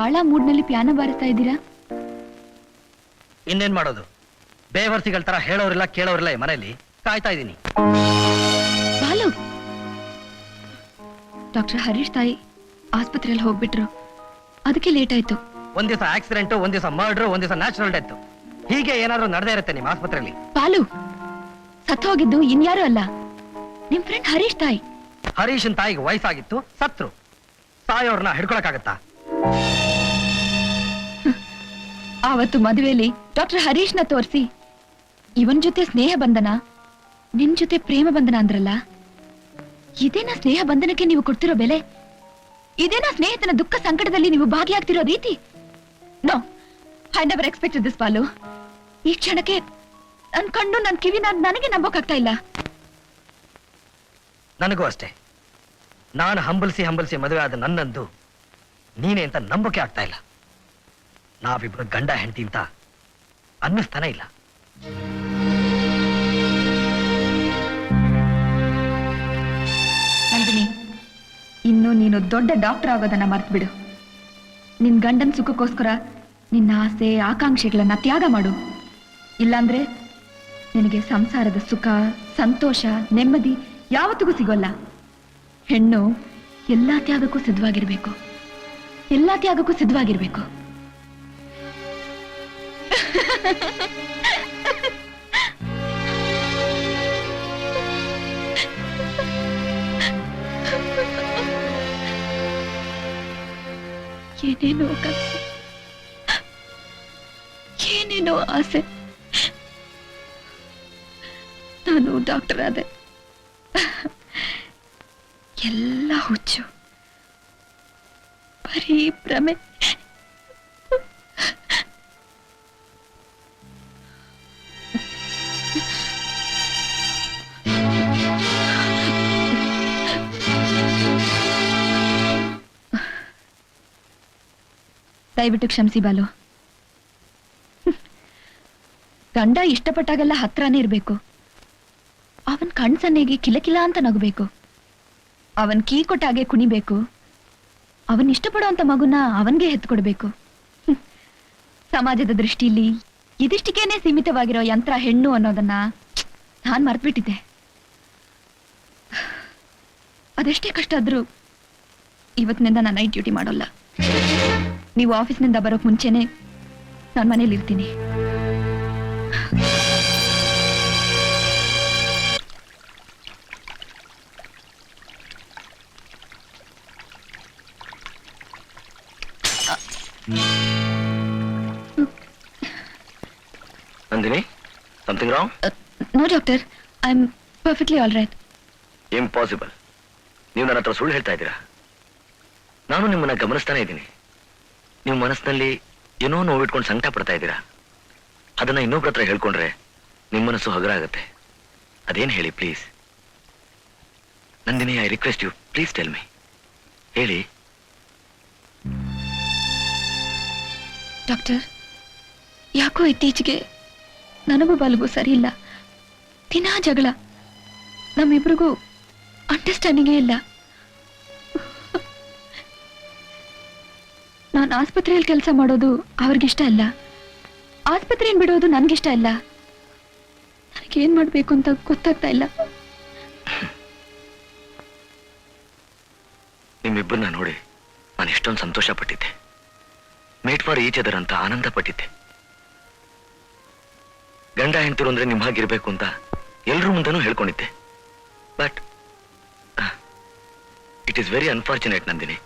ಬಹಳ ಮೂಡ್ನಲ್ಲಿ ಪಿಯಾನೋ ಬಾರಿಸ್ತಾ ಇದ್ದೀರಾ? ಇನ್ನೇನ್ ಮಾಡೋದು, ಬೇವರ್ಸಿಗಳ ತರ ಹೇಳೋರಿಲ್ಲ ಕೇಳೋರಿಲ್ಲ ಈ ಮನೆಯಲ್ಲಿ ಕಾಯ್ತಾ ಇದ್ದೀನಿ. ಬಾಲು, ಡಾಕ್ಟರ್ ಹರೀಶ್ ತಾಯಿ ಆಸ್ಪತ್ರೆಯಲ್ಲಿ ಹೋಗ್ಬಿಟ್ರು, ಅದಕ್ಕೆ ಲೇಟ್ ಆಯ್ತು. ಒಂದ್ ದಿವಸ ಆಕ್ಸಿಡೆಂಟ್, ಒಂದ್ ದಿವಸ ಮರ್ಡರ್, ಒಂದ್ ದಿವಸ ನ್ಯಾಚುರಲ್ ಡೆತ್, ಹೀಗೆ ಏನಾದ್ರೂ ನಡೆದೇ ಇರುತ್ತೆ ನಿಮ್ಮ ಆಸ್ಪತ್ರೆಯಲ್ಲಿ. ಬಾಲು, ಸತ್ತು ಹೋಗಿದ್ದು ಇನ್ಯಾರು ಅಲ್ಲ, ನಿಮ್ ಫ್ರೆಂಡ್ ಹರೀಶ್ ತಾಯಿ. ಹರೀಶನ್ ತಾಯಿಗೆ ವಯಸ್ಸಾಗಿತ್ತು, ಸತ್ರು. ಸಾಯೋರ್ನ ಹಿಡ್ಕೊಳಕ್ಕಾಗತ್ತಾ? ಆವತ್ತು ಮದುವೆಯಲ್ಲಿ ಡಾಕ್ಟರ್ ಹರೀಶ್ನ ತೋರಿಸಿ ಇವನ್ ಜೊತೆ ಸ್ನೇಹ ಬಂಧನ, ನಿನ್ ಜೊತೆ ಪ್ರೇಮ ಬಂಧನ ಅಂದ್ರಲ್ಲ, ಇದೇನಾ ಸ್ನೇಹ ಬಂಧನಕ್ಕೆ ನೀವು ಕೊಡ್ತಿರೋ ಬೆಲೆ? ಇದೇನಾ ಸ್ನೇಹಿತನ ದುಃಖ ಸಂಕಟದಲ್ಲಿ ನೀವು ಭಾಗಿಯಾಗ್ತಿರೋ ರೀತಿ? No, I never expected this Balu. ಈ ಕ್ಷಣಕ್ಕೆ ನನ್ ಕಣ್ಣು, ನನ್ ಕಿವಿ ನನಗೆ ನಂಬೋಕಾಗ್ತಾ ಇಲ್ಲ. ನನಗೂ ಅಷ್ಟೇ. ನಾನು ಹಂಬಲಿಸಿ ಮದುವೆ ಆದ ನನ್ನಂದು ನೀನೇ ಅಂತ ನಂಬೋಕೆ ಆಗ್ತಾ ಇಲ್ಲ. ನಾವಿಬ್ರು ಗಂಡ ಹೆಂಡತಿ ಅಂತ ಅನ್ನಿಸ್ತಾನೆ ಇಲ್ಲ. ನಂದಿನಿ, ಇನ್ನು ನೀನು ದೊಡ್ಡ ಡಾಕ್ಟರ್ ಆಗೋದನ್ನ ಮರ್ತು ಬಿಡು. ನಿನ್ ಗಂಡನ್ ಸುಖಕ್ಕೋಸ್ಕರ ನಿನ್ನ ಆಸೆ ಆಕಾಂಕ್ಷೆಗಳನ್ನ ತ್ಯಾಗ ಮಾಡು. ಇಲ್ಲಾಂದ್ರೆ ನಿನಗೆ ಸಂಸಾರದ ಸುಖ, ಸಂತೋಷ, ನೆಮ್ಮದಿ ಯಾವತ್ತಿಗೂ ಸಿಗೋಲ್ಲ. ಹೆಣ್ಣು ಎಲ್ಲಾ ತ್ಯಾಗಕ್ಕೂ ಸಿದ್ಧವಾಗಿರ್ಬೇಕು, ಎಲ್ಲಾ ತ್ಯಾಗಕ್ಕೂ ಸಿದ್ಧವಾಗಿರ್ಬೇಕು. ಏನೇನೋ ಕನಸು, ಏನೇನೋ ಆಸೆ. ನಾನು ಡಾಕ್ಟರ್ ಆದೆ, ಎಲ್ಲ ಹುಚ್ಚು, ಬರೀ ಭ್ರಮೆ. ದಯವಿಟ್ಟು ಕ್ಷಮಿಸಿ ಬಾಲು. ಗಂಡ ಇಷ್ಟಪಟ್ಟಾಗೆಲ್ಲ ಹತ್ರನೇ ಇರ್ಬೇಕು. ಅವನ್ ಕಣ್ಸನ್ನೆಗೆ ಕಿಲಕಿಲ ಅಂತ ನಗಬೇಕು. ಅವನ್ ಕೀ ಕೊಟ್ಟಾಗೆ ಕುಣಿಬೇಕು. ಅವನ್ ಇಷ್ಟಪಡುವಂತ ಮಗುನ ಅವನ್ಗೆ ಹೆತ್ಕೊಡ್ಬೇಕು. ಸಮಾಜದ ದೃಷ್ಟಿಯಲ್ಲಿ ಇದಿಷ್ಟಕ್ಕೇನೆ ಸೀಮಿತವಾಗಿರೋ ಯಂತ್ರ ಹೆಣ್ಣು ಅನ್ನೋದನ್ನ ನಾನ್ ಮರ್ತ್ಬಿಟ್ಟಿದ್ದೆ. ಅದೆಷ್ಟೇ ಕಷ್ಟ ಆದ್ರೂ ಇವತ್ತಿನಿಂದ ನಾನು ನೈಟ್ ಡ್ಯೂಟಿ ಮಾಡೋಲ್ಲ. ನೀವು ಆಫೀಸ್ನಿಂದ ಬರೋಕ್ ಮುಂಚೆನೆ ನಾನು ಮನೇಲಿ ಇರ್ತೀನಿ. Nandini, something wrong? No doctor, I am perfectly all right. Impossible. ನೀವು ನನ್ನ ಹತ್ರ ಸುಳ್ಳು ಹೇಳ್ತಾ ಇದ್ದೀರಾ. ನಾನು ನಿಮ್ಮನ್ನ ಗಮನಿಸ್ತಾನೆ ಇದ್ದೀನಿ. ನೀವು ಮನಸ್ಸಿನಲ್ಲಿ ಏನೋ ನೋವಿಟ್ಕೊಂಡು ಸಂಕಟ ಪಡ್ತಾ ಇದ್ದೀರಾ. ಅದನ್ನ ಇನ್ನೊಬ್ರ ಹತ್ರ ಹೇಳ್ಕೊಂಡ್ರೆ ನಿಮ್ಮ ಮನಸ್ಸು ಹಗುರ ಆಗುತ್ತೆ. ಅದೇನು ಹೇಳಿ please. Nandini, I request you, please tell me. ಹೇಳಿ. ಡಾಕ್ಟರ್, ಯಾಕೋ ಇತ್ತೀಚೆಗೆ ನನಗೂ ಬಾಲ್ಗೂ ಸರಿ ಇಲ್ಲ. ದಿನಾ ಜಗಳ, ನಮ್ಮಿಬ್ರಿಗೂ ಅಂಡರ್ಸ್ಟ್ಯಾಂಡಿಂಗೇ ಇಲ್ಲ. ನಾನು ಆಸ್ಪತ್ರೆಯಲ್ಲಿ ಕೆಲಸ ಮಾಡೋದು ಅವ್ರಿಗಿಷ್ಟ ಇಲ್ಲ, ಆಸ್ಪತ್ರೆಯನ್ನು ಬಿಡೋದು ನನ್ಗಿಷ್ಟ ಇಲ್ಲ. ನನಗೇನ್ ಮಾಡ್ಬೇಕು ಅಂತ ಗೊತ್ತಾಗ್ತಾ ಇಲ್ಲ. ನಿಮ್ಮಿಬ್ಬರನ್ನ ನೋಡಿ ನಾನು ಎಷ್ಟೊಂದು ಸಂತೋಷ ಪಟ್ಟಿದ್ದೆ. ಮೇಟ್ ಫಾರ್ ಈಚ್ ಅದರ್ ಅಂತ ಆನಂದ ಪಟ್ಟಿದ್ದೆ. ಗಂಡ ಹೆಂಡತಿರು ಅಂದ್ರೆ ನಿಮ್ಮ ಹಾಗಿರ್ಬೇಕು ಅಂತ ಎಲ್ರ ಮುಂದೆನೂ ಹೇಳ್ಕೊಂಡಿದ್ದೆ. But it is very unfortunate Nandini.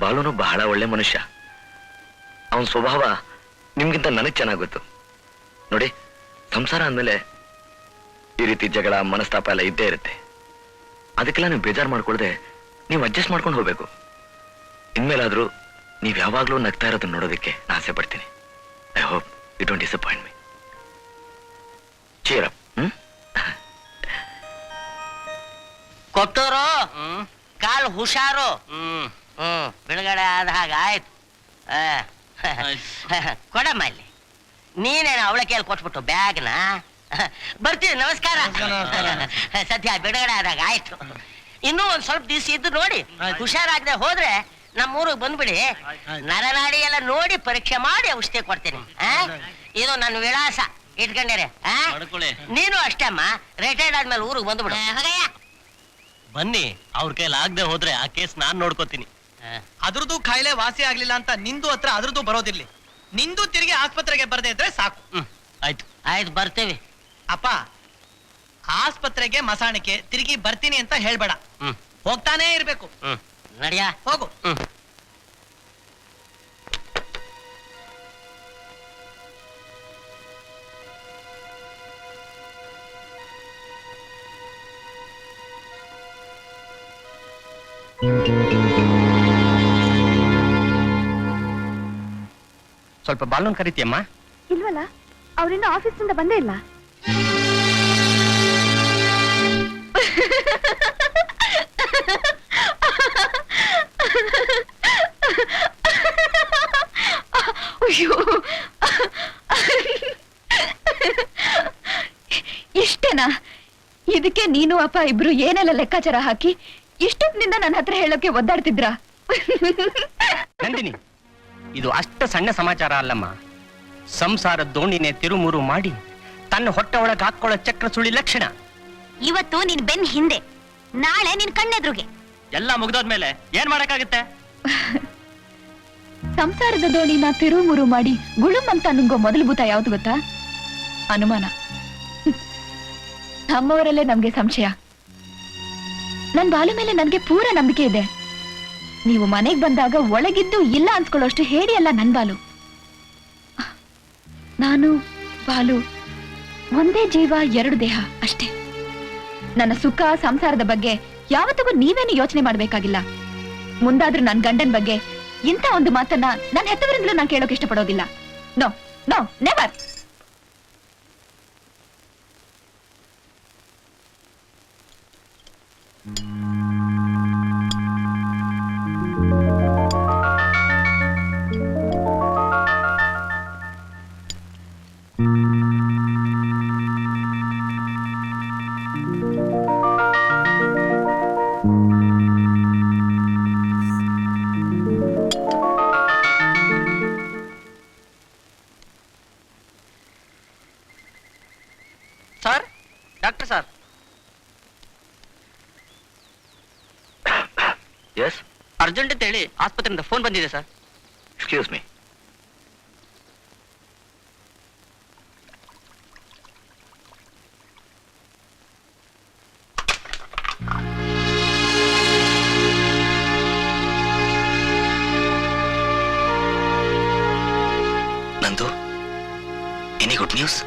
ಬಾಲುನು ಬಹಳ ಒಳ್ಳೆ ಮನುಷ್ಯ. ಅವನ ಸ್ವಭಾವ ನಿಮ್ಗಿಂತ ನನಗೆ ಚೆನ್ನಾಗಿ ಗೊತ್ತು. ನೋಡಿ, ಸಂಸಾರ ಅಂದಮೇಲೆ ಈ ರೀತಿ ಜಗಳ, ಮನಸ್ತಾಪ ಎಲ್ಲ ಇದ್ದೇ ಇರುತ್ತೆ. ಅದಕ್ಕೆಲ್ಲ ನೀವು ಬೇಜಾರು ಮಾಡ್ಕೊಳ್ದೆ ನೀವು ಅಡ್ಜಸ್ಟ್ ಮಾಡ್ಕೊಂಡು ಹೋಗ್ಬೇಕು. ಇನ್ಮೇಲಾದ್ರೂ ನೀವು ಯಾವಾಗ್ಲೂ ನಗ್ತಾ ಇರೋದನ್ನ ನೋಡೋದಕ್ಕೆ ನಾನು ಆಸೆ ಪಡ್ತೀನಿ. I hope you don't disappoint me. Cheer up. ಕೊಟ್ಟೋರು ಕಾಲ್ ಹುಷಾರು. ಬಿಡುಗಡೆ ಆದ ಹಾಗ ಆಯ್ತು. ಕೊಡಮ್ಮ ಇಲ್ಲಿ. ನೀನೇನು ಅವಳ ಕೈಯಲ್ಲಿ ಕೊಟ್ಬಿಟ್ಟು ಬ್ಯಾಗ್ನ. ಬರ್ತೀವಿ, ನಮಸ್ಕಾರ. ಸದ್ಯ ಬಿಡುಗಡೆ ಆದಾಗ ಆಯ್ತು. ಇನ್ನೂ ಒಂದ್ ಸ್ವಲ್ಪ ದಿವಸ ಇದ್ದು ನೋಡಿ, ಹುಷಾರಾಗದೆ ಹೋದ್ರೆ ನಮ್ಮೂರಿಗೆ ಬಂದ್ಬಿಡಿ, ನರನಾಡಿ ಎಲ್ಲ ನೋಡಿ ಪರೀಕ್ಷೆ ಮಾಡಿ ಔಷಧಿ ಕೊಡ್ತೀನಿ. ಇದು ನನ್ನ ವಿಳಾಸ, ಇಟ್ಕೊಂಡಿರಿ. ನೀನು ಅಷ್ಟೇ ಅಮ್ಮ, ರಿಟೈರ್ಡ್ ಆದ್ಮೇಲೆ ಊರಿಗೆ ಬಂದ್ಬಿಡು. ಬನ್ನಿ, ಅವ್ರ ಕೈಲಿ ಆಗದೆ ಹೋದ್ರೆ ಆ ಕೇಸ್ ನಾನ್ ನೋಡ್ಕೋತೀನಿ. ಅದ್ರದ್ದು ಕಾಯಿಲೆ ವಾಸಿ ಆಗ್ಲಿಲ್ಲ ಅಂತ ನಿಂದು ಹತ್ರ ಅದ್ರದ್ದು ಬರೋದಿರ್ಲಿ, ನಿಂದು ತಿರುಗಿ ಆಸ್ಪತ್ರೆಗೆ ಬರದೇ ಇದ್ರೆ ಸಾಕು. ಆಯ್ತು ಆಯ್ತು, ಬರ್ತೀವಿ. ಅಪ್ಪ, ಆಸ್ಪತ್ರೆಗೆ ಮಸಾಣಿಕೆ ತಿರುಗಿ ಬರ್ತೀನಿ ಅಂತ ಹೇಳ್ಬೇಡ, ಹೋಗ್ತಾನೇ ಇರ್ಬೇಕು. ನಡಿಯಾ, ಹೋಗು. ಸ್ವಲ್ಪ ಬಾಲೂನ್ ಕರಿತೀಯಮ್ಮ? ಇಲ್ವಲ್ಲ, ಅವ್ರಿನ್ನ ಆಫೀಸಿಂದ ಬಂದೇ ಇಲ್ಲ. ಅಯ್ಯೋ, ಇಷ್ಟೇನಾ? ಇದಕ್ಕೆ ನೀನು ಅಪ್ಪ ಇಬ್ರು ಏನೆಲ್ಲ ಲೆಕ್ಕಾಚಾರ ಹಾಕಿ ಇಷ್ಟೊತ್ತಿನಿಂದ ನನ್ನ ಹತ್ರ ಹೇಳೋಕೆ ಒದ್ದಾಡ್ತಿದ್ರ? ನಂದಿನಿ, ಇದು ಅಷ್ಟ ಸಣ್ಣ ಸಮಾಚಾರ ಅಲ್ಲಮ್ಮ. ಸಂಸಾರ ದೋಣಿನೇ ತಿರುಮುರು ಮಾಡಿ ತನ್ನ ಹೊಟ್ಟೆ ಒಳಗೆ ಹಾಕೊಳ್ಳೋ ಚಕ್ರ ಸುಳಿ ಲಕ್ಷಣ. ಇವತ್ತು ನಿನ್ ಬೆನ್ ಹಿಂದೆ, ನಾಳೆ ನಿನ್ ಕಣ್ಣೆದ್ರುಗೆ. ಎಲ್ಲ ಮುಗ್ದೋದ್ಮೇಲೆ ಏನ್ ಮಾಡಕ್ಕಾಗುತ್ತೆ? ಸಂಸಾರದ ದೋಣಿನ ತಿರುಮುರು ಮಾಡಿ ಗುಳುಂ ಅಂತ ನುಂಗೋ ಮೊದಲು ಭೂತ ಯಾವ್ದು ಗೊತ್ತಾ? ಅನುಮಾನ. ನಮ್ಮವರಲ್ಲೇ ನಮ್ಗೆ ಸಂಶಯ. ನನ್ ಬಾಲು ಮೇಲೆ ನನ್ಗೆ ಪೂರ ನಂಬಿಕೆ ಇದೆ. ನೀವು ಮನೆಗ್ ಬಂದಾಗ ಒಳಗಿದ್ದು ಇಲ್ಲ ಅನ್ಸ್ಕೊಳ್ಳೋಷ್ಟು ಹೇಳಿ ಅಲ್ಲ ನನ್ ಬಾಲು. ನಾನು ಬಾಲು ಒಂದೇ ಜೀವ, ಎರಡು ದೇಹ ಅಷ್ಟೇ. ನನ್ನ ಸುಖ ಸಂಸಾರದ ಬಗ್ಗೆ ಯಾವತ್ತಿಗೂ ನೀವೇನು ಯೋಚನೆ ಮಾಡ್ಬೇಕಾಗಿಲ್ಲ. ಮುಂದಾದ್ರೂ ನನ್ ಗಂಡನ್ ಬಗ್ಗೆ ಇಂಥ ಒಂದು ಮಾತನ್ನ ನನ್ನ ಹೆತ್ತವರಿಂದಲೂ ನಾನು ಕೇಳೋಕೆ ಇಷ್ಟಪಡೋದಿಲ್ಲ. No no, never. Sir, doctor sir. Yes, urgent ಅಂತ ಹೇಳಿ ಆಸ್ಪತ್ರೆಯಿಂದ ಫೋನ್ ಬಂದಿದೆ ಸರ್. Excuse me. Nandu, any good news?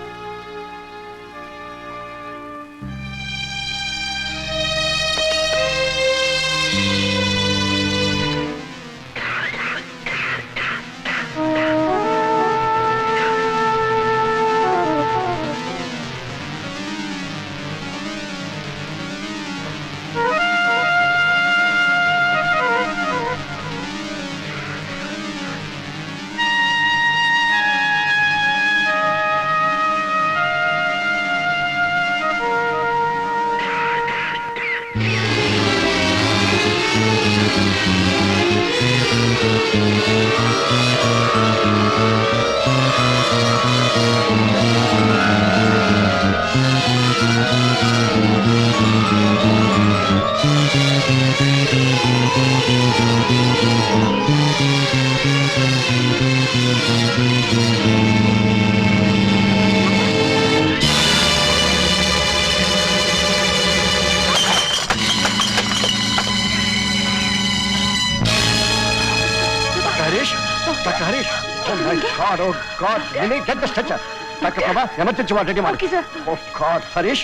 Dr. Harish! Oh my God, oh God! Really? Get the stretcher! Dr. Prabha, emergency ward ready ಮಾಡಿ. Okay, sir. Oh God, Harish!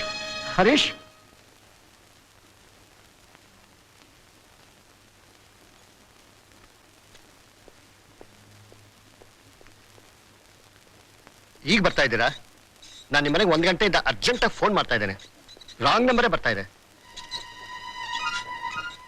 Harish! ಈಗ ಬರ್ತಾ ಇದ್ದೀರಾ? ನಾನು ನಿಮ್ಮ ಮನೆಗೆ 1 ಗಂಟೆಯಿಂದ ಅರ್ಜೆಂಟಾಗಿ ಫೋನ್ ಮಾಡ್ತಾ ಇದ್ದೇನೆ. ರಾಂಗ್ ನಂಬರೇ ಬರ್ತಾ ಇದೆ.